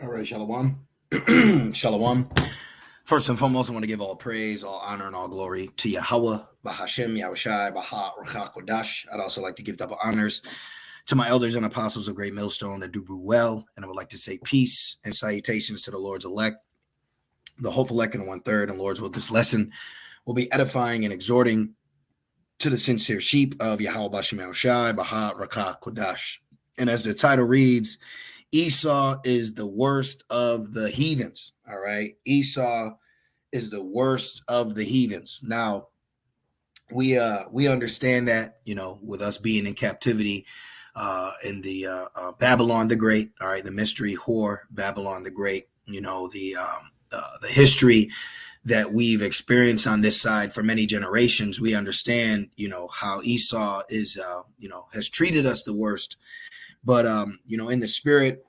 All right, Shalom. Shalom. First and foremost, I want to give all praise, all honor, and all glory to Yahweh, Bahashem, Yahushai, Baha, Ruach Kodash. I'd also like to give double honors to my elders and apostles of Great Millstone that do well. And I would like to say peace and salutations to the Lord's elect, the hopeful elect in 1/3. And Lord's will, this lesson will be edifying and exhorting to the sincere sheep of Yahweh, Bashem, Yahushai, Baha, Ruach Kodash. And as the title reads, Esau is the worst of the heathens. All right. Esau is the worst of the heathens. Now, we understand that, with us being in captivity in the Babylon the Great, all right, the mystery whore, Babylon the Great, the history that we've experienced on this side for many generations, we understand, how Esau is, has treated us the worst. But, in the spirit,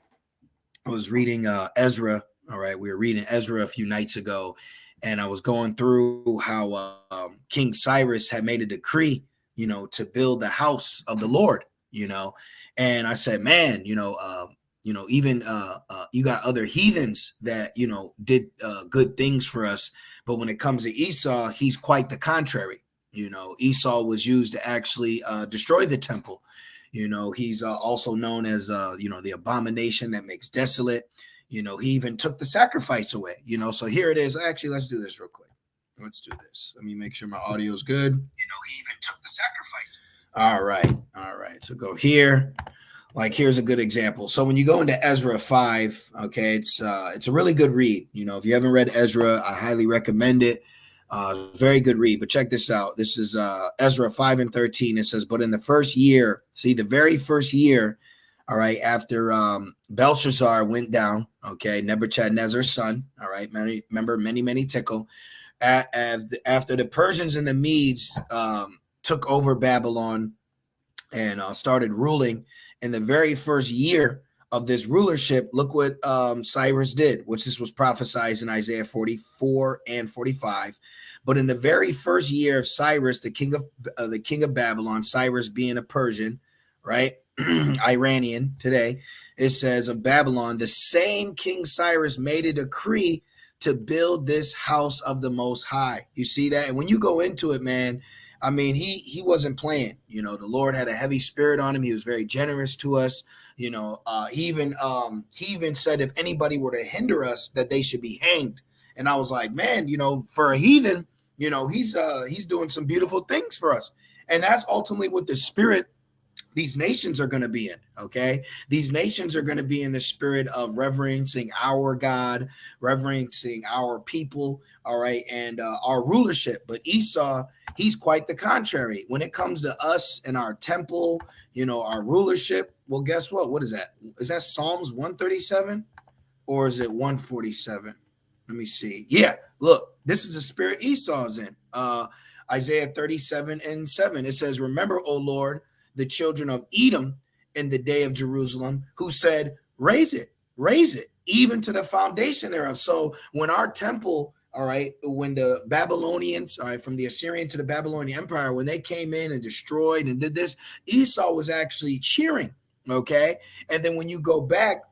I was reading Ezra. All right. We were reading Ezra a few nights ago, and I was going through how King Cyrus had made a decree, to build the house of the Lord, and I said, man, even you got other heathens that, did good things for us. But when it comes to Esau, he's quite the contrary. Esau was used to actually destroy the temple. He's also known as, the abomination that makes desolate. He even took the sacrifice away, So here it is. Actually, let's do this real quick. Let's do this. Let me make sure my audio is good. He even took the sacrifice. All right. All right. So go here. Like, here's a good example. So when you go into Ezra 5, okay, it's a really good read. If you haven't read Ezra, I highly recommend it. Very good read. But check this out. This is Ezra 5 and 13. It says, but in the first year, the very first year, all right, after Belshazzar went down, okay, Nebuchadnezzar's son, all right, many tickle. After the Persians and the Medes took over Babylon and started ruling, in the very first year of this rulership, look what Cyrus did, which this was prophesied in Isaiah 44 and 45. But in the very first year of Cyrus, the king of Babylon, Cyrus being a Persian, right, Iranian today, it says of Babylon, the same King Cyrus made a decree to build this house of the Most High. You see that? And when you go into it, man, I mean, he wasn't playing. The Lord had a heavy spirit on him. He was very generous to us. He even said if anybody were to hinder us, that they should be hanged. And I was like, man, for a heathen, he's doing some beautiful things for us. And that's ultimately what the spirit these nations are going to be in. Okay. These nations are going to be in the spirit of reverencing our God, reverencing our people. All right. And our rulership. But Esau, he's quite the contrary when it comes to us and our temple, our rulership. Well, guess what? What is that? Is that Psalms 137 or is it 147? Let me see. Yeah. Look, this is the spirit Esau's in. Isaiah 37 and 7. It says, remember, O Lord, the children of Edom in the day of Jerusalem, who said, raise it, even to the foundation thereof. So when our temple, all right, when the Babylonians, all right, from the Assyrian to the Babylonian Empire, when they came in and destroyed and did this, Esau was actually cheering, okay? And then when you go back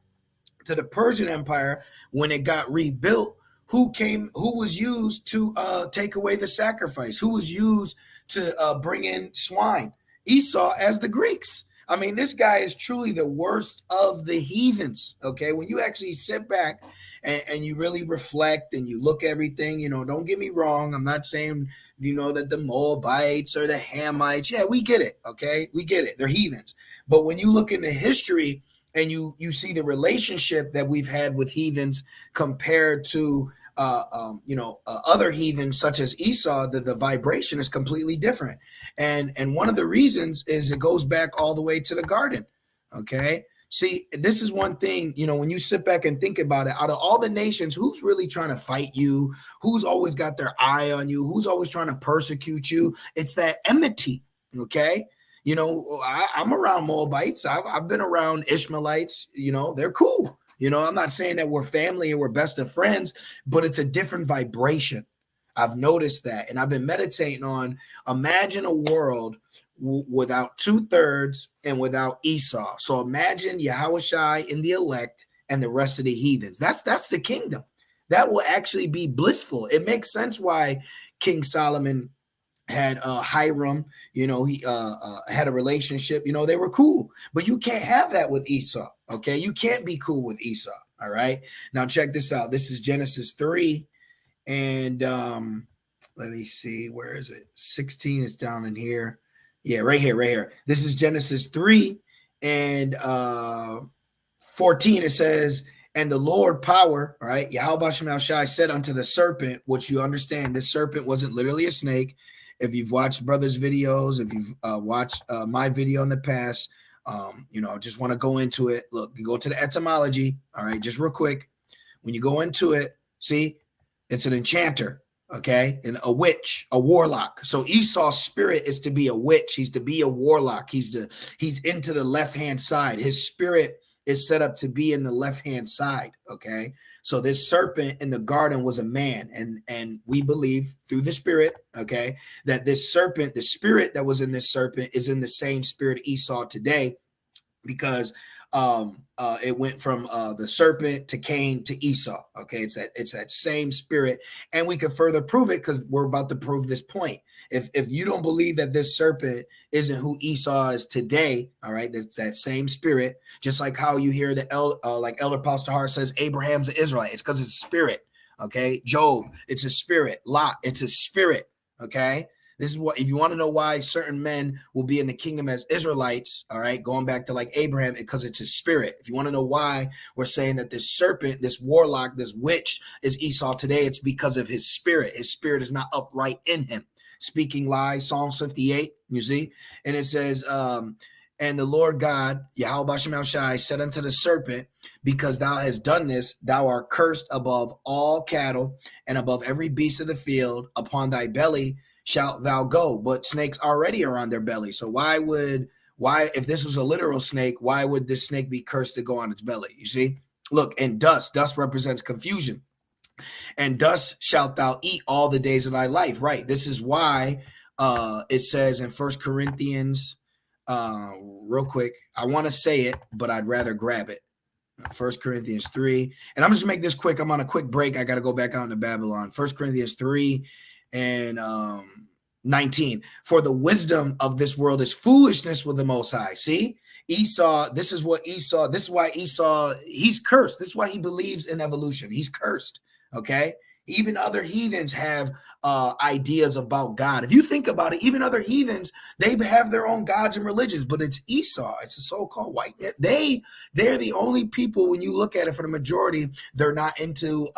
to the Persian Empire, when it got rebuilt, who was used to take away the sacrifice? Who was used to bring in swine? Esau, as the Greeks. I mean, this guy is truly the worst of the heathens. Okay. When you actually sit back and you really reflect and you look at everything, don't get me wrong. I'm not saying, that the Moabites or the Hamites. Yeah, we get it. Okay. We get it. They're heathens. But when you look into history and you see the relationship that we've had with heathens compared to other heathens such as Esau, the vibration is completely different. And one of the reasons is it goes back all the way to the garden. Okay. See, this is one thing, when you sit back and think about it, out of all the nations, who's really trying to fight you? Who's always got their eye on you? Who's always trying to persecute you? It's that enmity. Okay. I'm around Moabites. I've been around Ishmaelites. They're cool. I'm not saying that we're family or we're best of friends, but it's a different vibration. I've noticed that. And I've been meditating on, imagine a world without 2/3 and without Esau. So imagine Yahushai in the elect and the rest of the heathens. That's the kingdom. That will actually be blissful. It makes sense why King Solomon had Hiram, he had a relationship, they were cool, but you can't have that with Esau. Okay. You can't be cool with Esau. All right. Now check this out. This is Genesis 3. And let me see, where is it? 16 is down in here. Yeah, right here. This is Genesis 3 and 14. It says, and the Lord power, all right, Yahweh Shemel Shai said unto the serpent, which you understand, this serpent wasn't literally a snake. If you've watched brothers' videos, if you've watched my video in the past, just want to go into it. Look, you go to the etymology, all right, just real quick. When you go into it, see, it's an enchanter, okay, and a witch, a warlock. So Esau's spirit is to be a witch. He's to be a warlock. He's into the left-hand side. His spirit is set up to be in the left-hand side, okay? So this serpent in the garden was a man, and we believe through the spirit, okay, that this serpent, the spirit that was in this serpent is in the same spirit Esau today, because it went from the serpent to Cain to Esau. Okay, it's that same spirit, and we can further prove it because we're about to prove this point. If you don't believe that this serpent isn't who Esau is today, all right, that's that same spirit. Just like how you hear like Elder Pastor Hart says Abraham's an Israelite, it's because it's a spirit. Okay, Job, it's a spirit. Lot, it's a spirit. Okay. This is what, if you want to know why certain men will be in the kingdom as Israelites, all right, going back to like Abraham, because it's his spirit. If you want to know why we're saying that this serpent, this warlock, this witch is Esau today, it's because of his spirit. His spirit is not upright in him. Speaking lies, Psalms 58, you see? And it says, and the Lord God, Yahweh Shemel Shai, said unto the serpent, because thou hast done this, thou art cursed above all cattle and above every beast of the field. Upon thy belly shalt thou go. But snakes already are on their belly. So why, if this was a literal snake, why would this snake be cursed to go on its belly? You see? Look, and dust represents confusion. And dust shalt thou eat all the days of thy life. Right. This is why it says in 1 Corinthians, real quick, I want to say it, but I'd rather grab it. 1 Corinthians 3. And I'm just going to make this quick. I'm on a quick break. I got to go back out into Babylon. 1 Corinthians 3 and 19. For the wisdom of this world is foolishness with the Most High. See? Esau, this is why Esau, he's cursed. This is why he believes in evolution. He's cursed. Okay? Even other heathens have ideas about God. If you think about it, even other heathens, they have their own gods and religions, but it's Esau. It's a so-called white. They're the only people, when you look at it for the majority, they're not into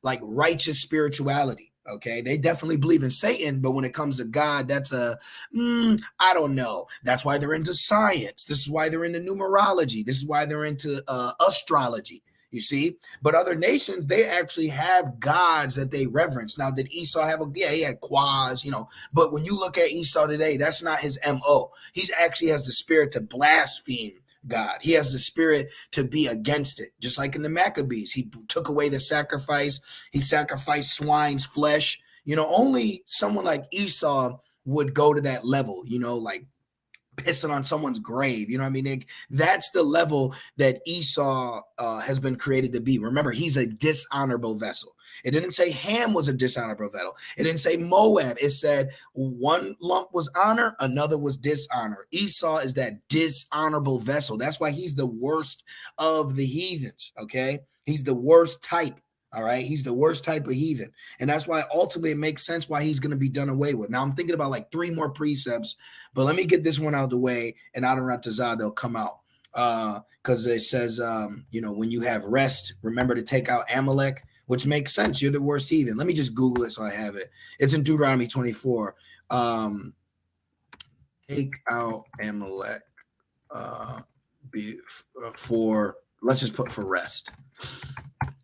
like righteous spirituality. Okay, they definitely believe in Satan, but when it comes to God, that's I don't know. That's why they're into science. This is why they're into numerology. This is why they're into astrology. You see, but other nations, they actually have gods that they reverence. Now, did Esau have he had Quaz, but when you look at Esau today, that's not his MO. He actually has the spirit to blaspheme God. He has the spirit to be against it. Just like in the Maccabees, he took away the sacrifice. He sacrificed swine's flesh. Only someone like Esau would go to that level, like pissing on someone's grave. You know what I mean? That's the level that Esau has been created to be. Remember, he's a dishonorable vessel. It didn't say Ham was a dishonorable vessel. It didn't say Moab. It said one lump was honor, another was dishonor. Esau is that dishonorable vessel. That's why he's the worst of the heathens, okay? He's the worst type. All right. He's the worst type of heathen. And that's why ultimately it makes sense why he's going to be done away with. Now I'm thinking about like 3 more precepts, but let me get this one out of the way, and Adon Ratazah, they'll come out. Because it says, when you have rest, remember to take out Amalek, which makes sense. You're the worst heathen. Let me just Google it so I have it. It's in Deuteronomy 24. Take out Amalek let's just put for rest.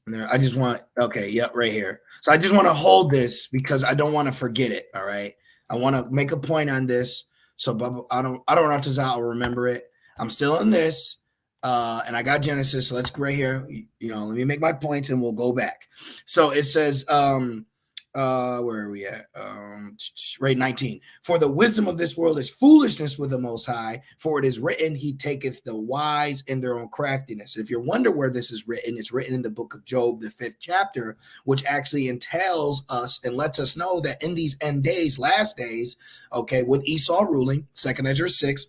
There, I just want, okay, yep, right here. So I just want to hold this because I don't want to forget it. All right. I want to make a point on this. So I don't I'll remember it. I'm still in this. And I got Genesis. So let's go right here. Let me make my points and we'll go back. So it says, Where are we at? Right, 19. For the wisdom of this world is foolishness with the Most High, for it is written, he taketh the wise in their own craftiness. If you wonder where this is written, it's written in the book of Job, the 5th chapter, which actually entails us and lets us know that in these end days, last days, okay, with Esau ruling, 2nd Ezra 6,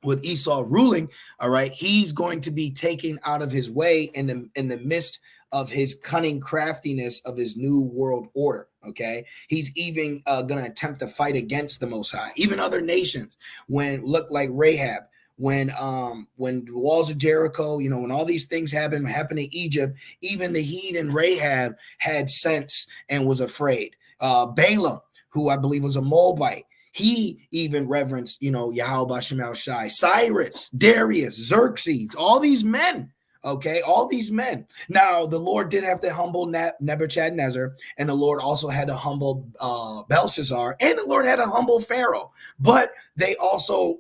with Esau ruling, all right, he's going to be taken out of his way in the midst of his cunning craftiness of his new world order. Okay, he's even going to attempt to fight against the Most High. Even other nations, when look like Rahab, when the walls of Jericho, you know, when all these things happened in Egypt, even the heathen Rahab had sense and was afraid. Balaam, who I believe was a Moabite, he even reverenced, you know, Yahweh Shemel Shai, Cyrus, Darius, Xerxes, all these men. Okay, all these men. Now, the Lord did have to humble Nebuchadnezzar, and the Lord also had to humble Belshazzar, and the Lord had to humble Pharaoh. But they also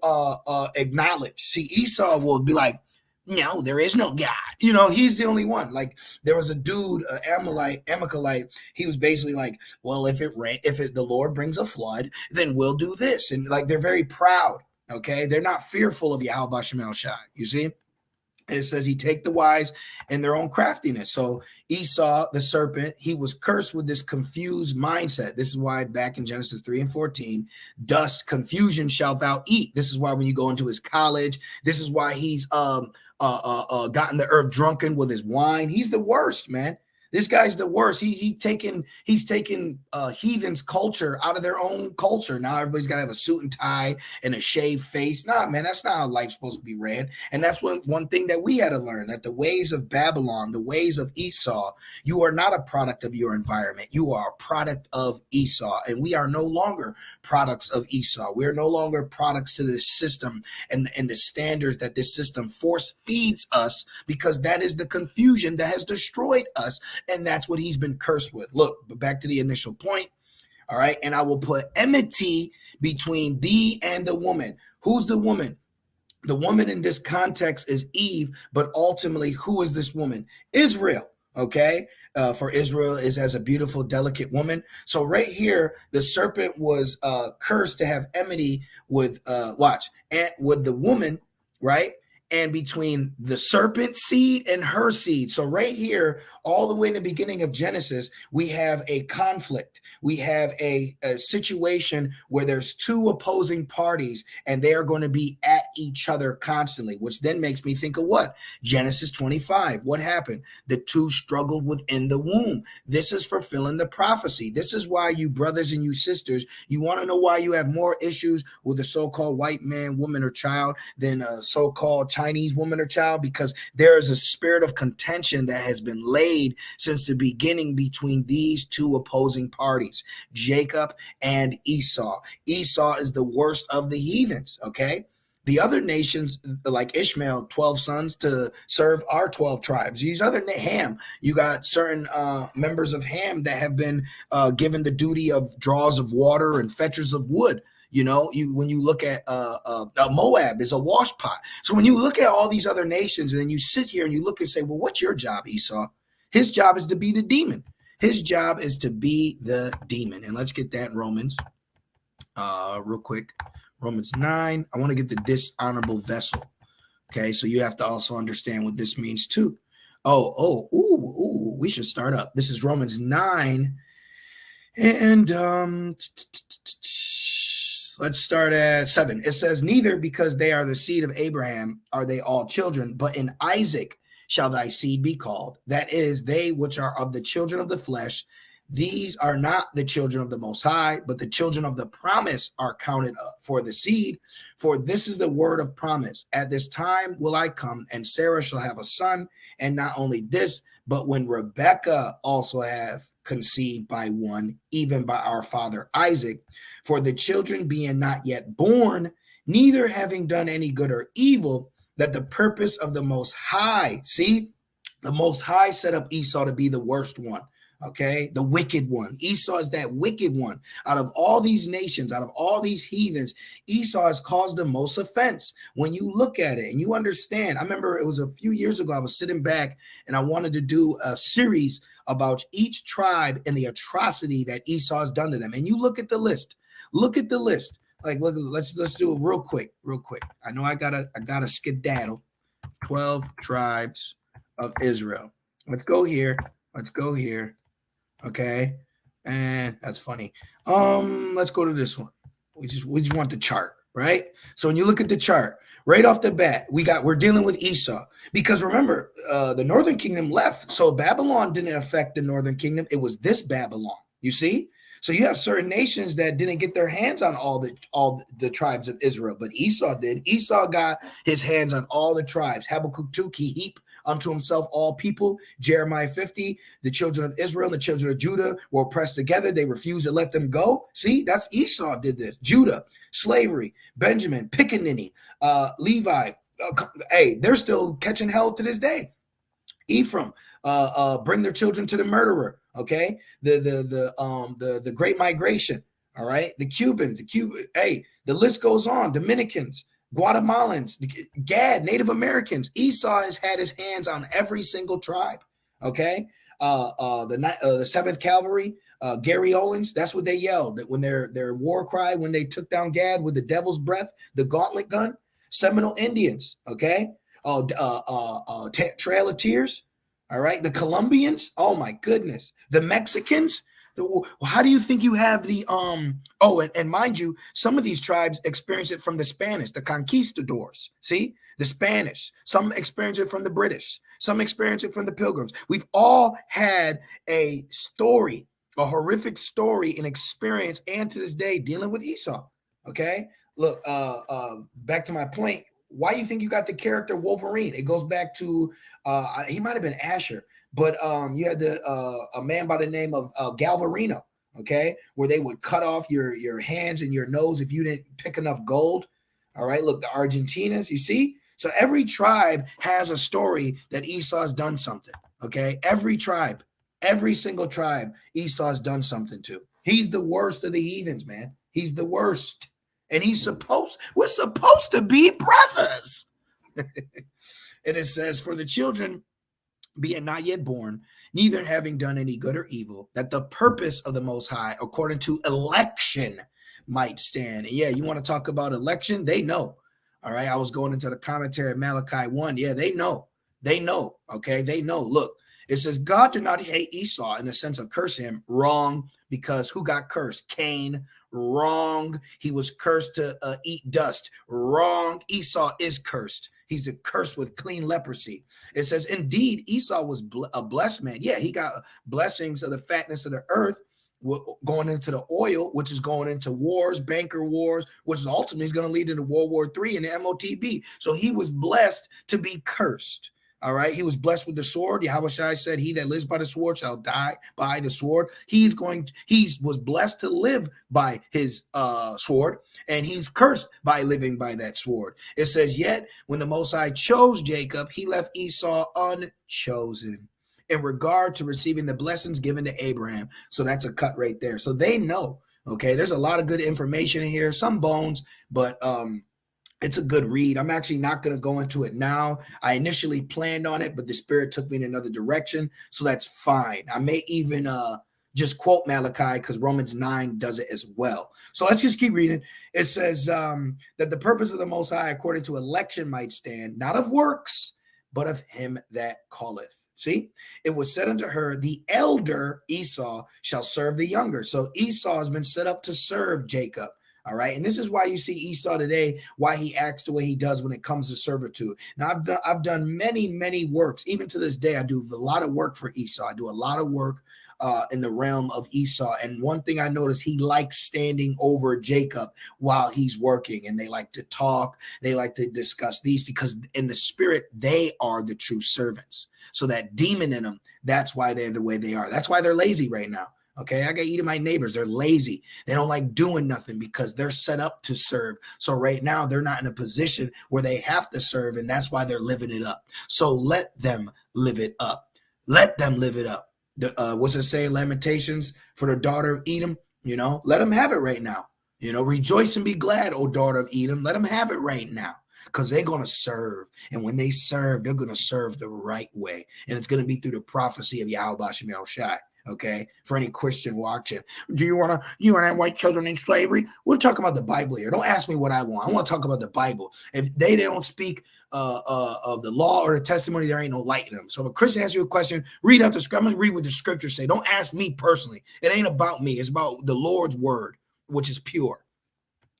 acknowledge. See, Esau will be like, no, there is no God. You know, he's the only one. Like there was a dude, Amalekite. He was basically like, well, if the Lord brings a flood, then we'll do this. And like they're very proud. Okay, they're not fearful of Yahweh Shemel Shai. You see. And it says he take the wise in their own craftiness. So Esau, the serpent, he was cursed with this confused mindset. This is why back in Genesis 3 and 14, dust, confusion shalt thou eat. This is why when you go into his college, this is why he's gotten the earth drunken with his wine. He's the worst, man. This guy's the worst. He's taken heathens culture out of their own culture. Now everybody's got to have a suit and tie and a shaved face. Nah, man, that's not how life's supposed to be ran. And that's one thing that we had to learn, that the ways of Babylon, the ways of Esau, you are not a product of your environment. You are a product of Esau. And we are no longer products of Esau. We are no longer products to this system and the standards that this system force feeds us, because that is the confusion that has destroyed us. And that's what he's been cursed with. Look, but back to the initial point. All right. And I will put enmity between thee and the woman. Who's the woman? The woman in this context is Eve, but ultimately, who is this woman? Israel. Okay. For Israel is as a beautiful, delicate woman. So right here, the serpent was cursed to have enmity with with the woman, right? And between the serpent seed and her seed. So right here, all the way in the beginning of Genesis, we have a conflict. We have a situation where there's two opposing parties and they are going to be at each other constantly, which then makes me think of what? Genesis 25. What happened? The two struggled within the womb. This is fulfilling the prophecy. This is why you brothers and you sisters, you want to know why you have more issues with the so-called white man, woman, or child than a so-called Chinese woman or child, because there is a spirit of contention that has been laid since the beginning between these two opposing parties, Jacob and Esau. Esau is the worst of the heathens, okay? The other nations, like Ishmael, 12 sons to serve our 12 tribes. These other Ham, you got certain members of Ham that have been given the duty of draws of water and fetchers of wood. You know, when you look at Moab is a wash pot. So when you look at all these other nations and then you sit here and you look and say, well, what's your job, Esau? His job is to be the demon. His job is to be the demon. And let's get that in Romans real quick. Romans 9. I want to get the dishonorable vessel. Okay, so you have to also understand what this means too. We should start up. This is Romans 9. And let's start at 7. It says, neither because they are the seed of Abraham are they all children, but in Isaac shall thy seed be called. That is, they which are of the children of the flesh. These are not the children of the Most High, but the children of the promise are counted for the seed. For this is the word of promise. At this time will I come, and Sarah shall have a son. And not only this, but when Rebekah also have conceived by one, even by our father Isaac, for the children being not yet born, neither having done any good or evil, that the purpose of the Most High, see, the Most High set up Esau to be the worst one. Okay, the wicked one. Esau is that wicked one. Out of all these nations, out of all these heathens, Esau has caused the most offense. When you look at it and you understand, I remember it was a few years ago, I was sitting back and I wanted to do a series about each tribe and the atrocity that Esau has done to them. And you look at the list. Look at the list. Like, look, let's do it real quick. I know I gotta skedaddle. 12 tribes of Israel. Let's go here. Okay. And that's funny. Let's go to this one. We just want the chart, right? So when you look at the chart, right off the bat, we're dealing with Esau. Because remember, the northern kingdom left. So Babylon didn't affect the northern kingdom. It was this Babylon. You see? So you have certain nations that didn't get their hands on all the tribes of Israel, but Esau did. Esau got his hands on all the tribes. Habakkuk 2, he heaped unto himself all people. Jeremiah 50, the children of Israel and the children of Judah were pressed together. They refused to let them go. See, that's Esau did this. Judah, slavery, Benjamin, pickaninny, Levi. Hey, they're still catching hell to this day. Ephraim, bring their children to the murderer. Okay, the Great Migration. All right, the Cubans, hey, the list goes on. Dominicans, Guatemalans, Gad, Native Americans. Esau has had his hands on every single tribe. Okay, the Seventh Cavalry, Gary Owens. That's what they yelled when their war cry when they took down Gad with the devil's breath, the gauntlet gun. Seminole Indians. Okay, Trail of Tears. All right, the Colombians. Oh my goodness, the Mexicans. How do you think you have the and mind you, some of these tribes experience it from the Spanish, the conquistadors. See, the Spanish. Some experience it from the British. Some experience it from the Pilgrims. We've all had a story, a horrific story and experience, and to this day dealing with Esau. Okay, look, back to my point. Why do you think you got the character Wolverine? It goes back to he might have been Asher, but you had a man by the name of Galvarino, okay, where they would cut off your hands and your nose if you didn't pick enough gold. All right, look, the Argentinas, you see? So every tribe has a story that Esau's done something, okay? Every tribe, every single tribe, Esau's done something to. He's the worst of the heathens, man. He's the worst. And we're supposed to be brothers. And it says, for the children being not yet born, neither having done any good or evil, that the purpose of the Most High, according to election, might stand. And yeah, you want to talk about election? They know. All right. I was going into the commentary of Malachi 1. Yeah, they know. Okay. They know. Look, it says, God did not hate Esau in the sense of curse him. Wrong. Because who got cursed? Cain. Wrong. He was cursed to eat dust. Wrong. Esau is cursed. He's a cursed with clean leprosy. It says, indeed, Esau was a blessed man. Yeah, he got blessings of the fatness of the earth going into the oil, which is going into wars, banker wars, which is ultimately going to lead into World War III and the MOTB. So he was blessed to be cursed. All right. He was blessed with the sword. Yahushua said, he that lives by the sword shall die by the sword. He was blessed to live by his sword, and he's cursed by living by that sword. It says, yet when the Most High chose Jacob, he left Esau unchosen in regard to receiving the blessings given to Abraham. So that's a cut right there. So they know. Okay. There's a lot of good information in here, some bones, but it's a good read. I'm actually not going to go into it now. I initially planned on it, but the Spirit took me in another direction. So that's fine. I may even just quote Malachi because Romans 9 does it as well. So let's just keep reading. It says that the purpose of the Most High, according to election, might stand, not of works, but of him that calleth. See, it was said unto her, the elder Esau shall serve the younger. So Esau has been set up to serve Jacob. All right. And this is why you see Esau today, why he acts the way he does when it comes to servitude. Now, I've done many works. Even to this day, I do a lot of work for Esau. I do a lot of work in the realm of Esau. And one thing I noticed, he likes standing over Jacob while he's working. And they like to talk. They like to discuss these because in the spirit, they are the true servants. So that demon in them, that's why they're the way they are. That's why they're lazy right now. Okay, I got Edomite neighbors. They're lazy. They don't like doing nothing because they're set up to serve. So right now they're not in a position where they have to serve, and that's why they're living it up. So let them live it up. Let them live it up. What's it say in Lamentations for the daughter of Edom? You know, let them have it right now. You know, rejoice and be glad, O daughter of Edom. Let them have it right now. because they're going to serve. And when they serve, they're going to serve the right way. And it's going to be through the prophecy of Yahweh Shem Shai. Okay, for any Christian watching, do you want to have white children in slavery? We're talking about the Bible here. Don't ask me what I want. I want to talk about the Bible. If they don't speak of the law or the testimony, there ain't no light in them. So if a Christian asks you a question, read out the scripture. I'm going to read what the scriptures say. Don't ask me personally. It ain't about me. It's about the Lord's word, which is pure.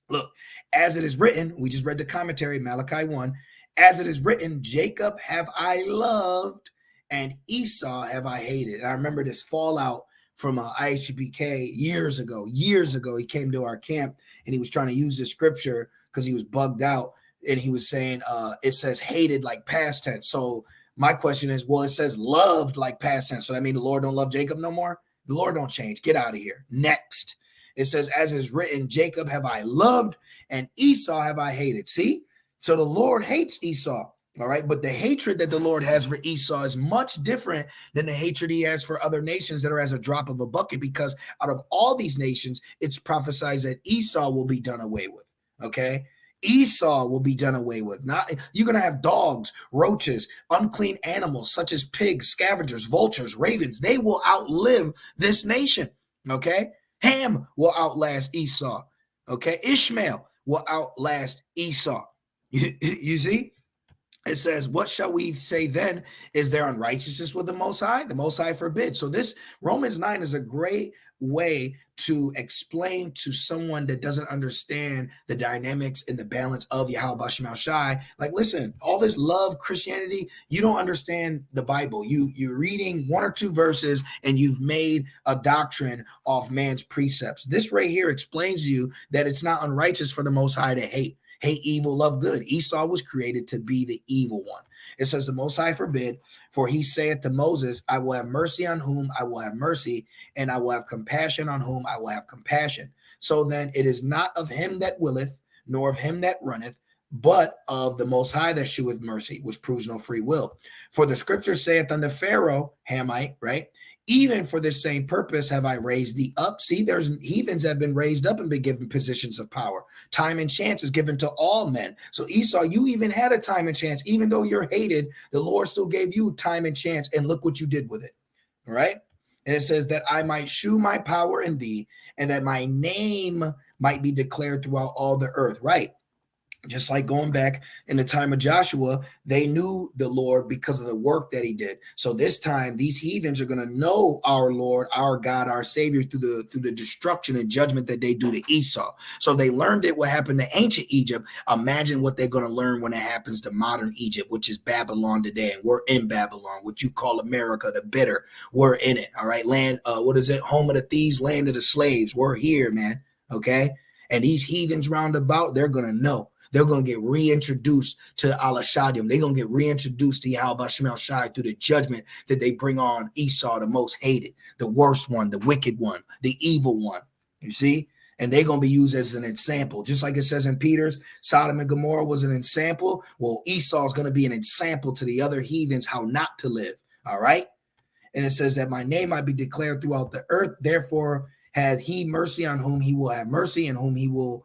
Look, as it is written, we just read the commentary, Malachi 1. As it is written, Jacob have I loved, and Esau have I hated. And I remember this fallout from IHPK years ago. He came to our camp and he was trying to use this scripture because he was bugged out. And he was saying it says hated like past tense. So my question is, well, it says loved like past tense. So that means the Lord don't love Jacob no more? The Lord don't change. Get out of here. Next. It says, as is written, Jacob have I loved, and Esau have I hated. See? So the Lord hates Esau. All right. But the hatred that the Lord has for Esau is much different than the hatred he has for other nations that are as a drop of a bucket, because out of all these nations, it's prophesied that Esau will be done away with. Okay. Esau will be done away with. Not you're going to have dogs, roaches, unclean animals such as pigs, scavengers, vultures, ravens. They will outlive this nation. Okay. Ham will outlast Esau. Okay. Ishmael will outlast Esau. You see? It says, what shall we say then? Is there unrighteousness with the Most High? The Most High forbid. So this Romans 9 is a great way to explain to someone that doesn't understand the dynamics and the balance of Yahweh Shem Shai. Like, listen, all this love Christianity, you don't understand the Bible. You're reading one or two verses and you've made a doctrine off man's precepts. This right here explains to you that it's not unrighteous for the Most High to hate evil, love good. Esau was created to be the evil one. It says, the Most High forbid, for he saith to Moses, I will have mercy on whom I will have mercy, and I will have compassion on whom I will have compassion. So then it is not of him that willeth, nor of him that runneth, but of the Most High that sheweth mercy, which proves no free will. For the scripture saith unto Pharaoh, Hamite, right? Even for this same purpose have I raised thee up. See, there's heathens have been raised up and been given positions of power. Time and chance is given to all men. So Esau, you even had a time and chance. Even though you're hated, the Lord still gave you time and chance, and look what you did with it. All right. And it says that I might shew my power in thee, and that my name might be declared throughout all the earth. Right. Just like going back in the time of Joshua, they knew the Lord because of the work that he did. So this time, these heathens are going to know our Lord, our God, our Savior through the destruction and judgment that they do to Esau. So they learned it what happened to ancient Egypt. Imagine what they're going to learn when it happens to modern Egypt, which is Babylon today. And we're in Babylon, what you call America, the bitter. We're in it. All right. Land, what is it? Home of the thieves, land of the slaves. We're here, man. Okay. And these heathens roundabout, they're going to know. They're going to get reintroduced to Allah Shadim. They're going to get reintroduced to Yahweh Shem Shai through the judgment that they bring on Esau, the most hated, the worst one, the wicked one, the evil one. You see? And they're going to be used as an example. Just like it says in Peter's, Sodom and Gomorrah was an example. Well, Esau is going to be an example to the other heathens how not to live. All right? And it says that my name might be declared throughout the earth. Therefore, had he mercy on whom he will have mercy, and whom he will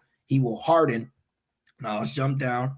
harden. Now let's jump down.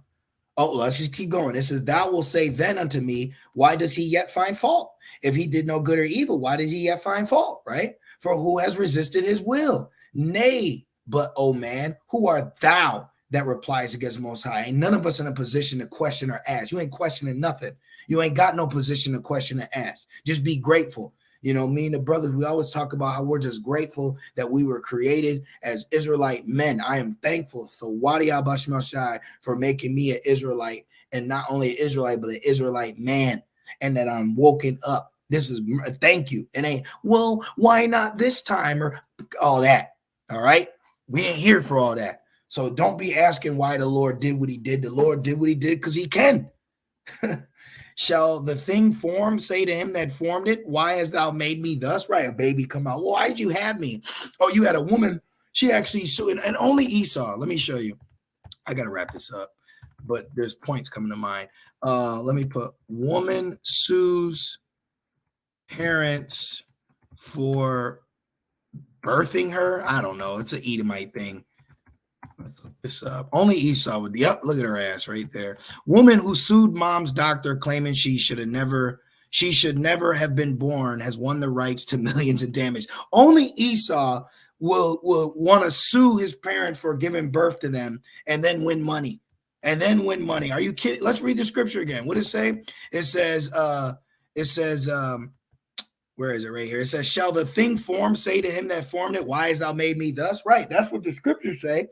Oh, let's just keep going. It says, thou wilt say then unto me, why does he yet find fault? If he did no good or evil, why does he yet find fault? Right? For who has resisted his will? Nay, but, O man, who art thou that replies against Most High? Ain't none of us in a position to question or ask. You ain't questioning nothing. You ain't got no position to question or ask. Just be grateful. You know, me and the brothers, we always talk about how we're just grateful that we were created as Israelite men. I am thankful to Wadi Al-Bashmashai for making me an Israelite, and not only an Israelite, but an Israelite man, and that I'm woken up. This is thank you. It ain't, well, why not this time or all that. All right. We ain't here for all that. So don't be asking why the Lord did what he did. The Lord did what he did because he can. Shall the thing formed say to him that formed it, why hast thou made me thus? Right, a baby come out. Well, why did you have me? Oh, you had a woman. She actually sued, and only Esau. Let me show you. I got to wrap this up, but there's points coming to mind. Let me put woman sues parents for birthing her. I don't know. It's an Edomite thing. Let's look this up. Only Esau would. Yep, look at her ass right there. Woman who sued mom's doctor claiming she should never have been born has won the rights to millions in damage. Only Esau will want to sue his parents for giving birth to them and then win money. Are you kidding? Let's read the scripture again. What does it say? It says, where is it? Right here. It says, shall the thing formed say to him that formed it, why hast thou made me thus? Right. That's what the scriptures say.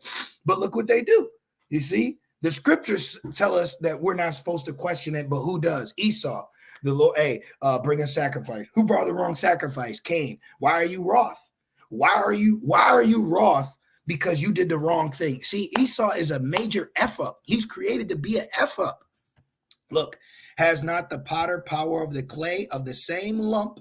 But look what they do. You see, the scriptures tell us that we're not supposed to question it, but who does? Esau. The Lord, hey, bring a sacrifice. Who brought the wrong sacrifice? Cain. Why are you wroth? Why are you wroth? Because you did the wrong thing. See, Esau is a major F up. He's created to be an F up. Look, has not the potter power of the clay of the same lump,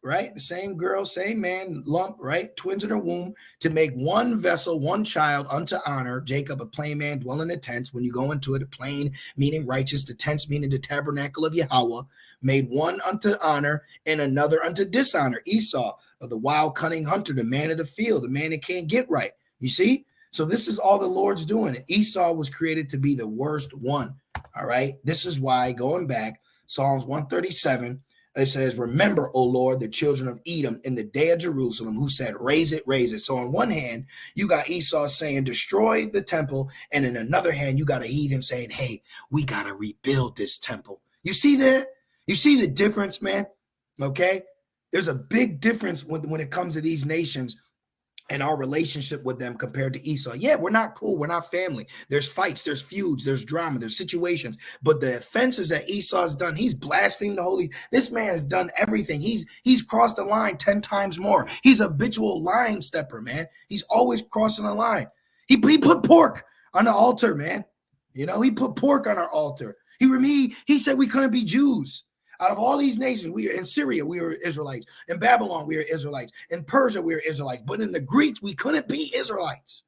right? The same girl, same man, lump, right? Twins in her womb, to make one vessel, one child unto honor. Jacob, a plain man, dwelling in tents. When you go into it, a plain meaning righteous, the tents meaning the tabernacle of Yahweh, made one unto honor and another unto dishonor. Esau, of the wild cunning hunter, the man of the field, the man that can't get right. You see? So this is all the Lord's doing. Esau was created to be the worst one. All right. This is why, going back, Psalms 137, it says, remember, O Lord, the children of Edom in the day of Jerusalem, who said, raise it, raise it. So on one hand, you got Esau saying, destroy the temple. And in another hand, you got a heathen saying, hey, we got to rebuild this temple. You see that? You see the difference, man? Okay. There's a big difference when it comes to these nations and our relationship with them compared to Esau. Yeah, we're not cool. We're not family. There's fights, there's feuds, there's drama, there's situations. But the offenses that Esau's done, he's blasphemed the holy. This man has done everything. He's crossed the line 10 times more. He's a habitual line stepper, man. He's always crossing the line. He put pork on the altar, man. You know, he put pork on our altar. He said we couldn't be Jews. Out of all these nations, we are in Syria, we were Israelites. In Babylon, we were Israelites. In Persia, we were Israelites. But in the Greeks, we couldn't be Israelites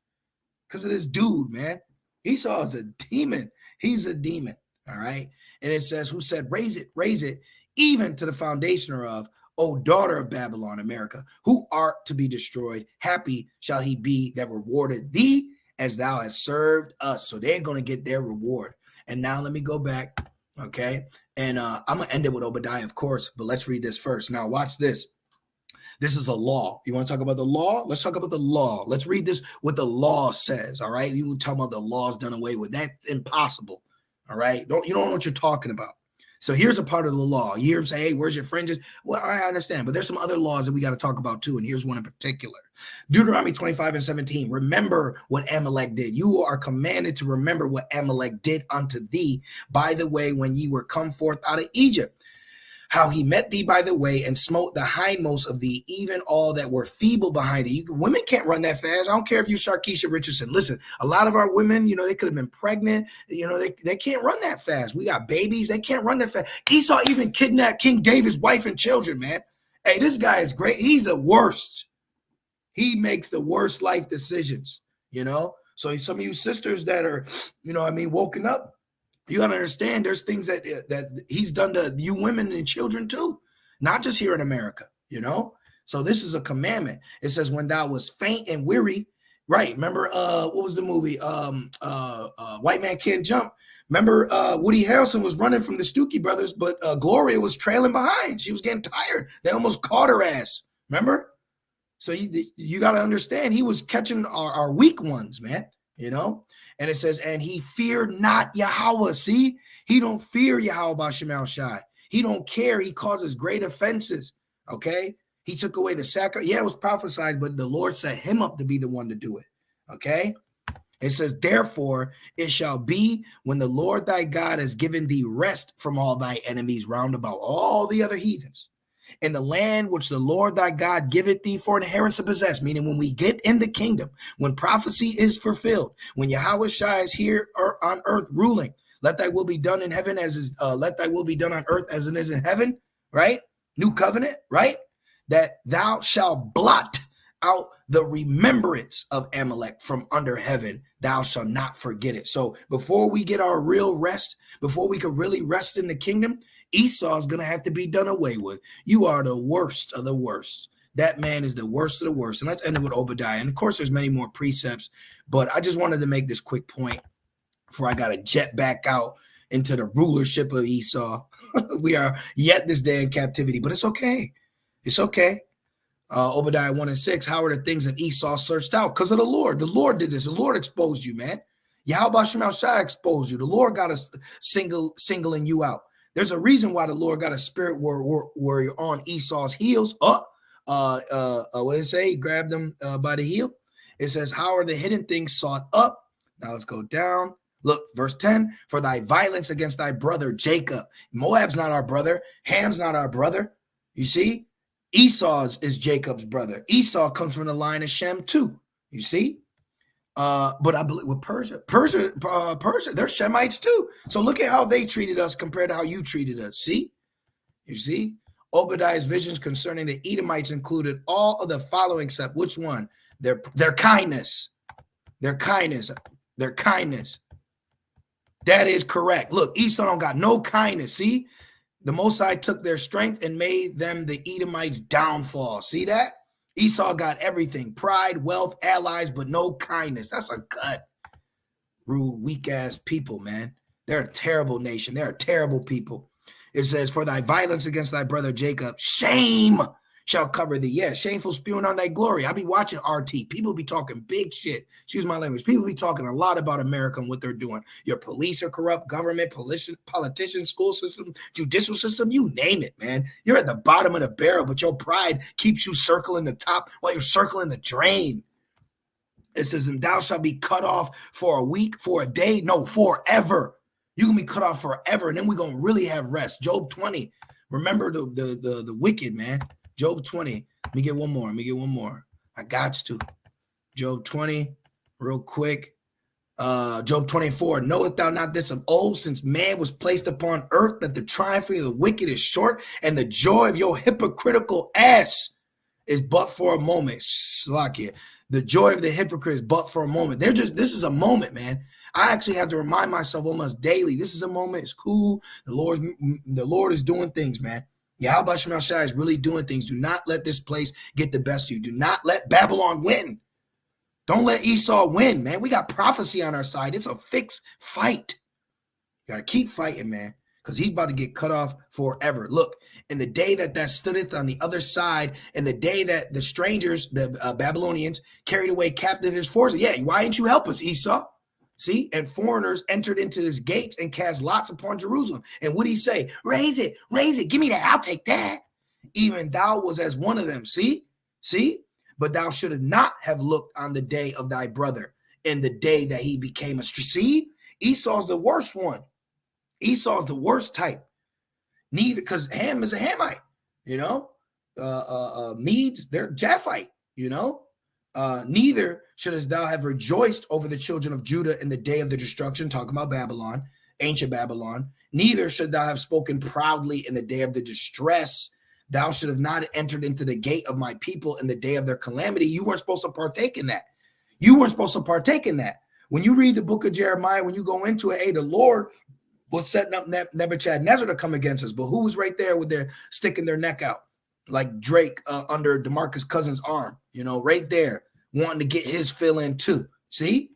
because of this dude, man. Esau is a demon. He's a demon, all right? And it says, who said, raise it, even to the foundation thereof, O daughter of Babylon, America, who art to be destroyed. Happy shall he be that rewarded thee as thou hast served us. So they're going to get their reward. And now let me go back. Okay. And I'm going to end it with Obadiah, of course, but let's read this first. Now, watch this. This is a law. You want to talk about the law? Let's talk about the law. Let's read this, what the law says. All right. You talk about the laws done away with. That's impossible. All right. You don't know what you're talking about. So here's a part of the law. You hear him say, hey, where's your fringes? Well, I understand, but there's some other laws that we got to talk about too. And here's one in particular. Deuteronomy 25:17. Remember what Amalek did. You are commanded to remember what Amalek did unto thee by the way when ye were come forth out of Egypt. How he met thee by the way and smote the hindmost of thee, even all that were feeble behind thee. Women can't run that fast. I don't care if you Sharkeisha Richardson. Listen, a lot of our women, they could have been pregnant. They can't run that fast. We got babies. They can't run that fast. Esau even kidnapped King David's wife and children, man. Hey, this guy is great. He's the worst. He makes the worst life decisions, So some of you sisters that are, woken up, you got to understand there's things that he's done to you women and children too, not just here in America, So this is a commandment. It says when thou was faint and weary, right? Remember, what was the movie? White Man Can't Jump. Remember, Woody Harrelson was running from the Stookie brothers, but Gloria was trailing behind. She was getting tired. They almost caught her ass. Remember? So you got to understand he was catching our weak ones, man, And it says, and he feared not Yahweh. See, he don't fear Yahweh B'Shem Shai. He don't care. He causes great offenses. Okay. He took away the sacrifice. Yeah, it was prophesied, but the Lord set him up to be the one to do it. Okay. It says, therefore, it shall be when the Lord thy God has given thee rest from all thy enemies round about all the other heathens. In the land which the Lord thy God giveth thee for an inheritance to possess, meaning when we get in the kingdom, when prophecy is fulfilled, when Yahweh Shai is here on earth ruling, let thy will be done in heaven let thy will be done on earth as it is in heaven, right? New covenant, right? That thou shalt blot out the remembrance of Amalek from under heaven, thou shalt not forget it. So before we get our real rest, before we can really rest in the kingdom, Esau is going to have to be done away with. You are the worst of the worst. That man is the worst of the worst. And let's end it with Obadiah. And of course, there's many more precepts, but I just wanted to make this quick point before I got to jet back out into the rulership of Esau. We are yet this day in captivity, but it's okay. It's okay. Obadiah 1:6, how are the things that Esau searched out? Because of the Lord. The Lord did this. The Lord exposed you, man. Yahweh Shem Shai exposed you. The Lord got us singling you out. There's a reason why the Lord got a spirit warrior on Esau's heels. What did it say? He grabbed him by the heel. It says, how are the hidden things sought up? Now let's go down. Look, verse 10, for thy violence against thy brother Jacob. Moab's not our brother. Ham's not our brother. You see? Esau's is Jacob's brother. Esau comes from the line of Shem too. You see? But I believe with Persia, they're Shemites too. So look at how they treated us compared to how you treated us. See? You see? Obadiah's visions concerning the Edomites included all of the following except which one? Their kindness. Their kindness. Their kindness. That is correct. Look, Esau don't got no kindness. See? The Most High took their strength and made them the Edomites' downfall. See that? Esau got everything. Pride, wealth, allies, but no kindness. That's a gut. Rude, weak-ass people, man. They're a terrible nation. They're a terrible people. It says, for thy violence against thy brother Jacob, shame shall cover thee. Yeah, shameful spewing on thy glory. I be watching RT. People be talking big shit. Excuse my language. People be talking a lot about America and what they're doing. Your police are corrupt, government, politicians, school system, judicial system, you name it, man. You're at the bottom of the barrel, but your pride keeps you circling the top while you're circling the drain. It says, and thou shalt be cut off for a week, for a day, no, forever. You can be cut off forever, and then we're going to really have rest. Job 20. Remember the wicked, man. Job 20. Let me get one more. I got to. Job 20, real quick. Job 24. Knowest thou not this of old, since man was placed upon earth, that the triumph of the wicked is short, and the joy of your hypocritical ass is but for a moment. Slakia. The joy of the hypocrite is but for a moment. This is a moment, man. I actually have to remind myself almost daily. This is a moment. It's cool. The Lord is doing things, man. Yahweh Shem Shai is really doing things. Do not let this place get the best of you. Do not let Babylon win. Don't let Esau win, man. We got prophecy on our side. It's a fixed fight. You got to keep fighting, man, because he's about to get cut off forever. Look, in the day that stoodeth on the other side, and the day that the strangers, the Babylonians, carried away captive his forces. Yeah, why didn't you help us, Esau? See, and foreigners entered into his gates and cast lots upon Jerusalem. And what did he say? Raise it, give me that, I'll take that. Even thou was as one of them. See, but thou shouldst not have looked on the day of thy brother, in the day that he became a see. Esau's the worst one. Esau's the worst type. Neither, because Ham is a Hamite, you know. Medes, they're Japhite, you know. Neither shouldst thou have rejoiced over the children of Judah in the day of the destruction, talking about Babylon, ancient Babylon. Neither should thou have spoken proudly in the day of the distress. Thou should have not entered into the gate of my people in the day of their calamity. You weren't supposed to partake in that. When you read the book of Jeremiah, when you go into it, hey, the Lord was setting up Nebuchadnezzar to come against us. But who was right there with their sticking their neck out? Like Drake under DeMarcus Cousins' arm, you know, right there, wanting to get his fill in too. See?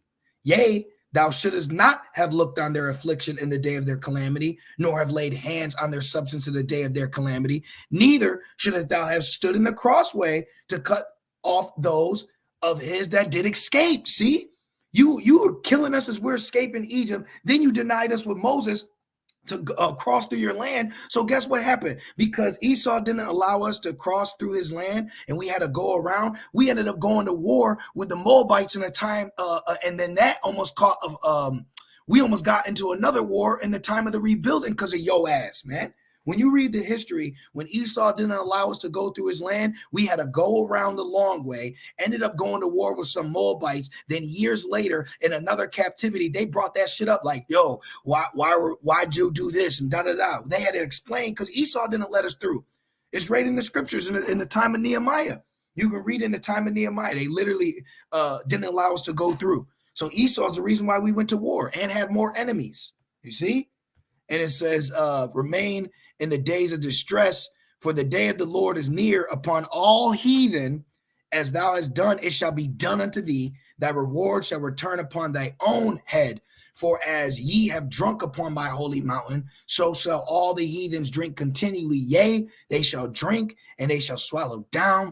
Yea, thou shouldest not have looked on their affliction in the day of their calamity, nor have laid hands on their substance in the day of their calamity. Neither shouldest thou have stood in the crossway to cut off those of his that did escape. See? You were killing us as we're escaping Egypt. Then you denied us with Moses to cross through your land. So guess what happened? Because Esau didn't allow us to cross through his land and we had to go around, we ended up going to war with the Moabites in a time, and then that almost we almost got into another war in the time of the rebuilding because of your ass, man. When you read the history, when Esau didn't allow us to go through his land, we had to go around the long way, ended up going to war with some Moabites. Then years later, in another captivity, they brought that shit up like, yo, why'd you do this and da-da-da. They had to explain because Esau didn't let us through. It's right in the scriptures in the time of Nehemiah. You can read in the time of Nehemiah. They literally didn't allow us to go through. So Esau's the reason why we went to war and had more enemies. You see? And it says, remain in the days of distress, For the day of the Lord is near upon all heathen. As thou hast done, it shall be done unto thee. Thy reward shall return upon thy own head. For as ye have drunk upon my holy mountain, so shall all the heathens drink continually. Yea, they shall drink, and they shall swallow down,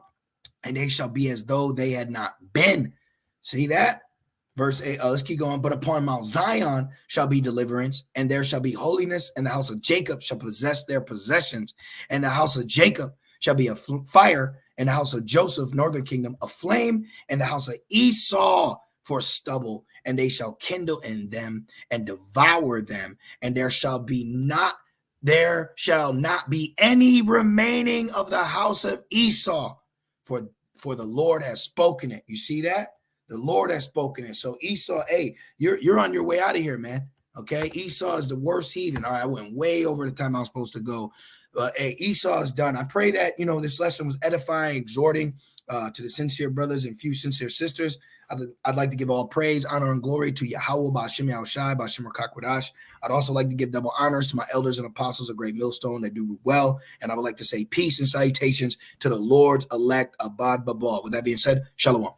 and they shall be as though they had not been. See that? Verse 8, let's keep going. But upon Mount Zion shall be deliverance, and there shall be holiness, and the house of Jacob shall possess their possessions, and the house of Jacob shall be a fire, and the house of Joseph, northern kingdom, a flame, and the house of Esau for stubble, and they shall kindle in them and devour them, and there shall not be any remaining of the house of Esau, for the Lord has spoken it. You see that? The Lord has spoken it. So Esau, hey, you're on your way out of here, man. Okay, Esau is the worst heathen. All right, I went way over the time I was supposed to go. Hey, Esau is done. I pray that, this lesson was edifying, exhorting to the sincere brothers and few sincere sisters. I'd like to give all praise, honor, and glory to Yahweh, Ba'ashem Yahushai, Ba'ashem Rakak. I'd also like to give double honors to my elders and apostles of Great Millstone that do well. And I would like to say peace and salutations to the Lord's elect, Abad Babal. With that being said, Shalom.